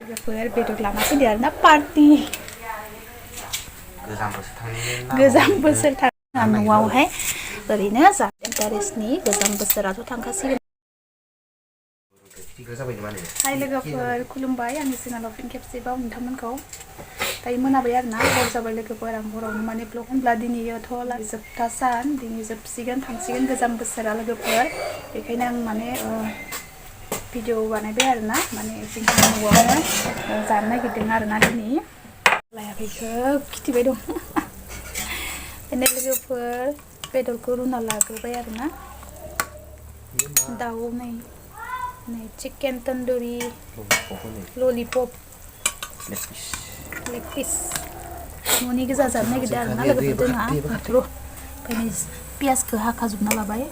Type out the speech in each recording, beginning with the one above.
लोगोफोर बेदर लाना फैदो आरोना पार्टि गोजाम बोसोर थाङा न'आवहाय ओरैनो जा इन्टारेस्टनि गोजाम बोसोराथ' थांखासिगोन। हाय लोगोफोर खुलुमबाय आंनि चेनेलाव फिन खेबसेबाव नोंथांमोनखौ दायो मोनाबाय आरोना हर जाबाय लोगोफोर आं हरावनो माने ब्लग होनब्ला दिनैथ' जोबथा सान दिनै जोबसिगोन थांसिगोन गोजाम बोसोरा लोगोफोर बेखायनो आं माने भिडिअ बानायबाय आरोना माने जोंनि न'आवनो जानो नागिरदों आरोना दिनै लायाखैखौ खिथिबाय दं बेनो लोगोफोर बेदरखौ रुना लाग्रोबाय आरोना दाउ नै चिकेन तंदूरी ललीपप लेग पिस न'नि गोजा जानो नागिरदों आरोना लोगोफोर जोंहा ओमफ्राय पियासखौ हाखाजोबना लाबाय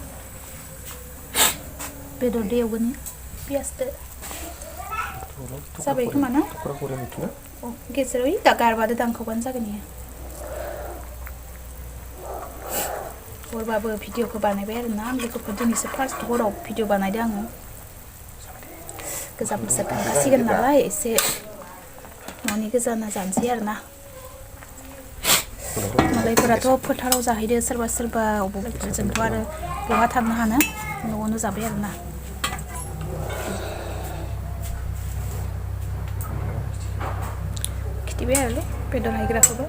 बेदर एवगोन पियासदो जाबाय खोमा ना गेजेराव गारबादो दानखावबानो जागोन इयो हरबाबो भिडिअखौ बानायबाय आरोना लोगोफोर दिनैसो फार्स्ट हराव भिडिअ बानायदों आङो गोजाम बोसोर थांखासिगोन नालाय एसे न'नि गोजाना जानोसै आरोना मालायफोराथ' फोथाराव जाहैदो सोरबा सोरबा अबावबा जोंथ' आरो बहा थांनो हानो न'आवनो जाबाय आरोना खिथिबाय आरोलै बेदर हायग्राखौबो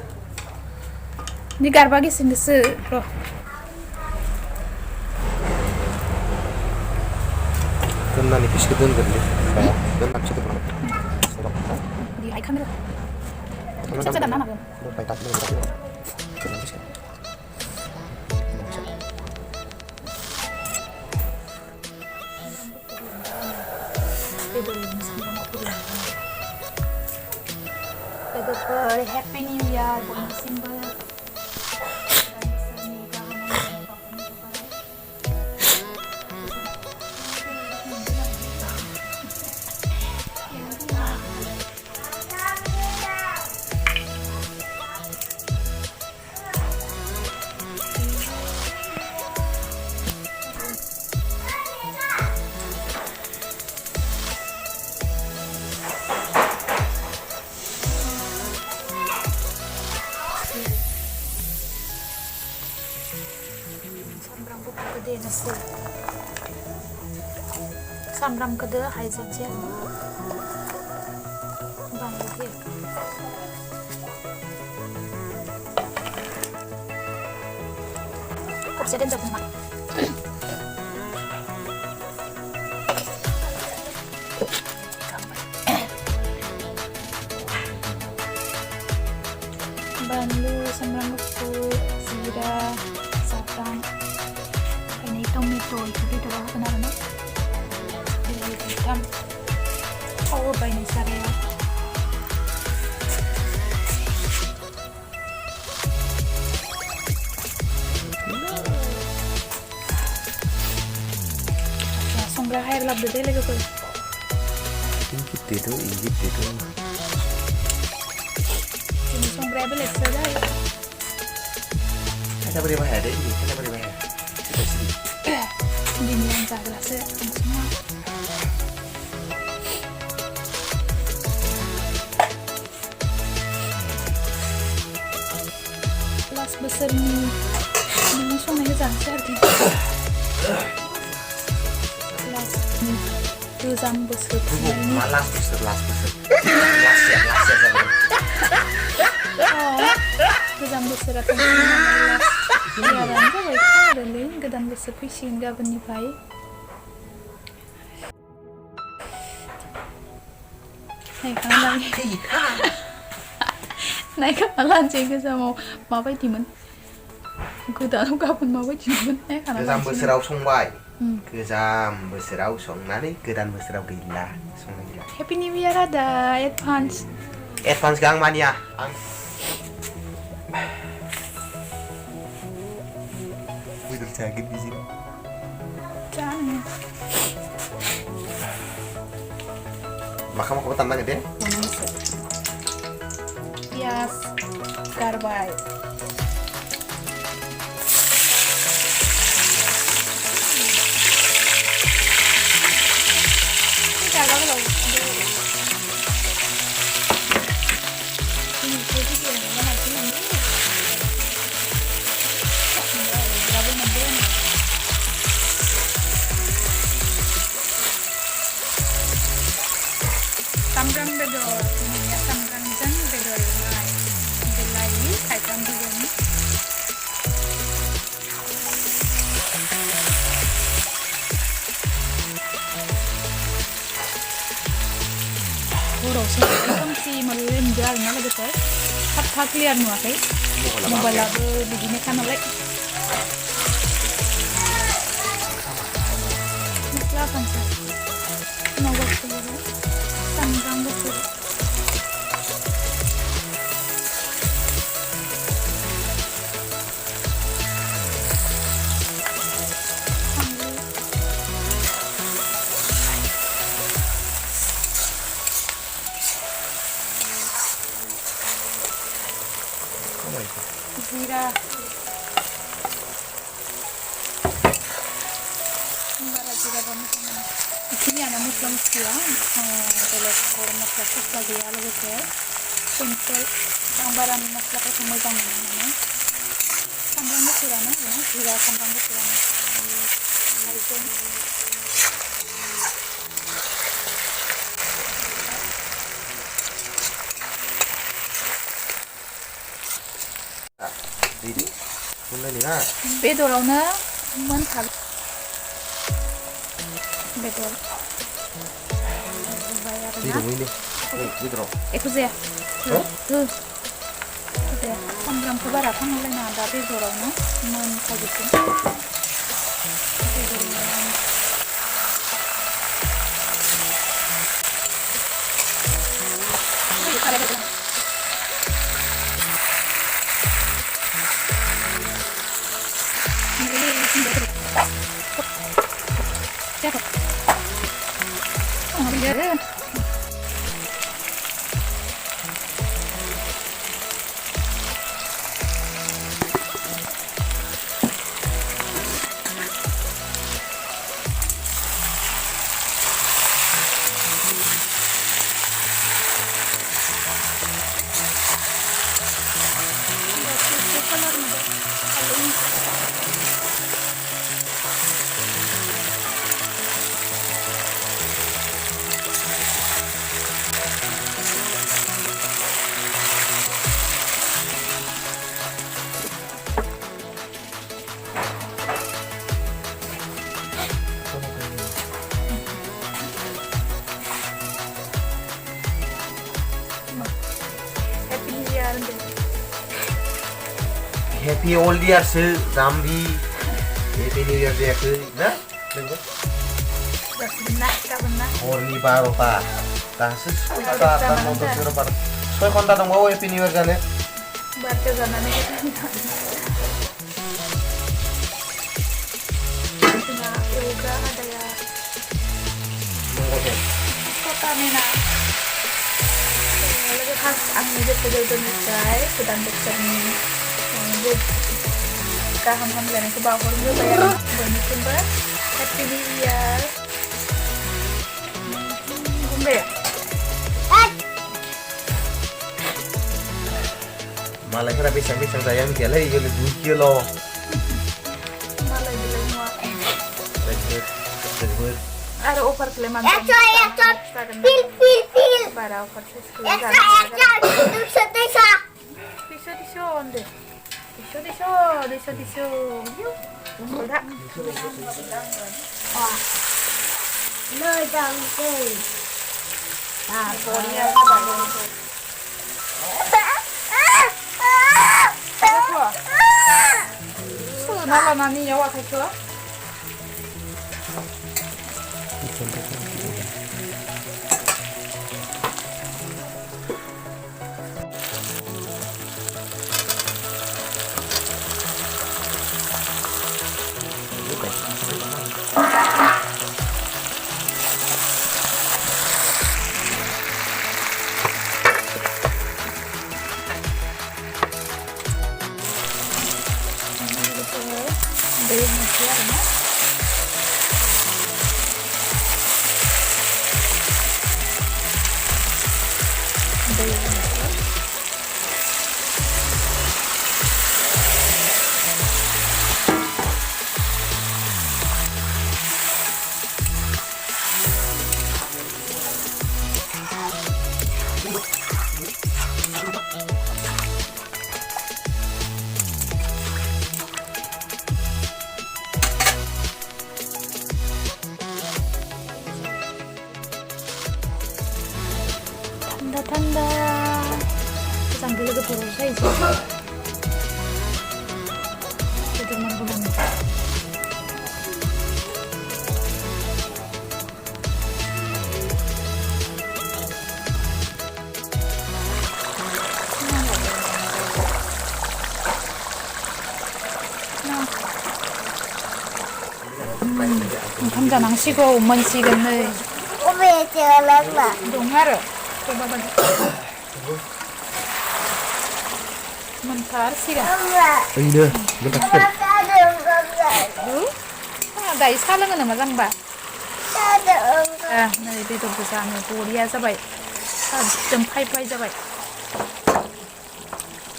नि गारबा गेसेंसो र' दोननानै फिसखौ दोनगोनलै दोननानैसो दोनगोन दिहाय खानो फिसा फिसा दानना होनांगोन लोगोफोर हेपि निउ इयार बयनिसिमबो देनोसै सामब्रामखौदो हाइजेंसै बानलु खबसे दोनजागोन नामा बानलु सामब्राम गुफुर जिरा जाब्रां टमेट' बेखौ बेदराव होगोन आरोना थाव होबाय नै सारायाव संग्रा हायर लाबोदो दे लोगोफोर जोंनि संग्राया बेलेगसो जायो दिनै आं जाग्रासो लास्ट बोसोरनि नोंनि संनायखौ जानोसै आरो गोजाम बोसोर गोजाम बोसोरा यारानो जाबाय आरोलै गोदान बोसोर फैसिगोन गाबोननिफ्राय नायखाना लानोसै गोजामाव माबायदिमोन गोदानाव गाबोन माबायदिमोन गोजाम बोसोराव संबाय गोजाम बोसोराव संनानै गोदान बोसोराव गैला संनाय गैला हेपि निउ इयार आदा एडभान्स आं मानिया आं बेदर जागोन बिजों जानो माखा दाननांगोन दे पियास गारबाय Sambram bedor, ya sambram jeng bedor mai. Bilai kaitan dulu. Urus si melin biar nala gitu. Hak clear nuakai. Mobile begini kan oleh. Silakan sir. Nomor dulu. Sanggang betul. Zira. Bara zira banget. Ini ada muslim siang. Kalau masla susah dia lagi ke. Simple. Gambaran masla itu semua jangan mana. Sambal betul mana? Zira sambal betul mana? Harus. Ini, mulai nih lah. Bedornya mantap. Bedor. Ini. Bedor. Itu sih ya. Tuh. Itu ya. Sambal kebarat kan mulai nada bedornya mantap gitu. Happy Old Year sih, Zambi. Happy New Year dia ke, nah, dengar. Benar. Orli baru pak. Tasis, tak mau bersuara par. Soalnya kontak dong bawa Happy New Year kan ya. Baca zaman ini kita. Nah, yoga ada ya. Oke. Kota Nena. Lagi khas angin itu betul-betul guys, sedang bercermin. Kaham-ham dan ke bawah juga bayar bonus pun Happy New Year. Bumbe ya? Malah kira pisang-pisang saya mikir lagi jadi 2 kilo. Malah bilang mau. Tegur. Ada offer keleman. Fil. Para offer sesuatu. Tisu onde. Tisu. Yuk. Udah. Wah. Nơi đồng từ. Boleh ya kita. Kenapa nani nyawa kayak Tanda-tanda sambil logofor saja. Itu bulan. 오늘 장난치고 오만치겠네. Ube jalan Pak. 동화를 coba bentar sih kan Enggak. Ini deh, bentar. Ada enggak. dari salahnya nama kan mbak Ada enggak. nih itu bisa nih Korea sabai jempai sabai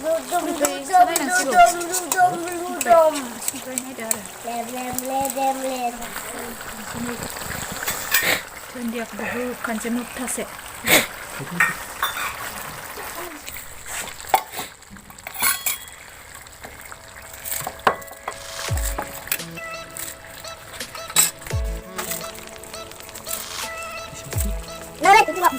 Dudum Sampai dudum sana nasi lu. dudum dudum dudum. sampai ini ada Lem lem lem lem. dan dia bukan jenuh tas ya Narik itu Pak.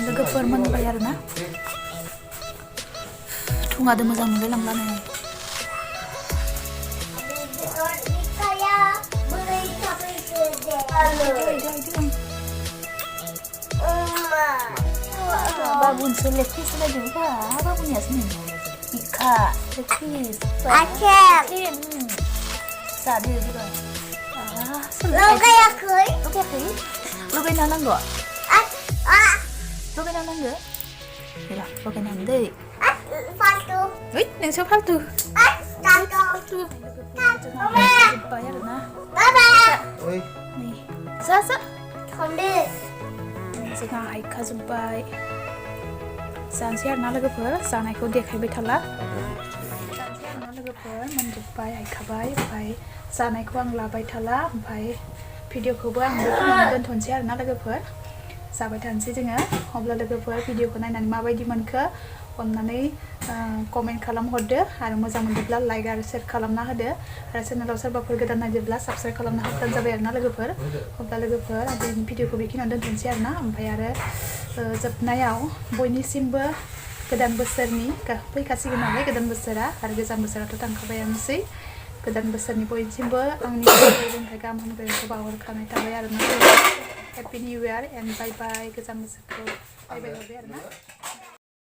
Laga permen bayar na Tung ada mazang lang lana Kaya beli tapi gede. Halo. babun selekis sudah juga apa punya sini Ika selekis Acep. sadir juga Lo kayak kuy. lu kayak lu kayak nanang gak lu kayak nanang gak ya lu kayak nanang deh Satu. wih yang siapa tuh Satu. bayar na Baba. Oi, nih sasa Kondis. सिगां हाइखा जोब्बाय जानोसै आरोना लोगोफोर जानायखौ देखायबाय थाला जानोसै आरोना लोगोफोर मोनजोब्बाय हाइखाबाय ओमफ्राय जानायखौ आं लाबाय थाला ओमफ्राय भिडिअखौबो आं बेखिनियावनो दोनथ'नोसै आरोना लोगोफोर जाबाय थानोसै जोङो अब्ला लोगोफोर भिडिअखौ नायनानै माबायदि मोनखो अननानै कमेन्ट खालामहरदो आरो मोजां मोनोब्ला लाइक आरो शेयार खालामना होदो आरो चेनेलाव सोरबाफोर गोदान नायदोंब्ला साबस्क्राइब खालामना होब्लानो जाबाय आरोना लोगोफोर अब्ला लोगोफोर दिनैनि भिडिअखौ बेखिनियावनो दोनथ'नोसै आरोना ओमफ्राय आरो जोबनायाव बयनिसिमबो गोदान बोसोरनि फैखासिगोन नालाय गोदान बोसोरा आरो गोजाम बोसोराथ' थांखाबायानोसै गोदान बोसोरनि बयनिसिमबो आंनि गोजोनथाय गाहाम हामलायनायखौ बावहरखानाय थाबाय आरोना हेपि निउ इयार एन्ड बाय बाय गोजाम बोसोरखौ बाय बाय आरोना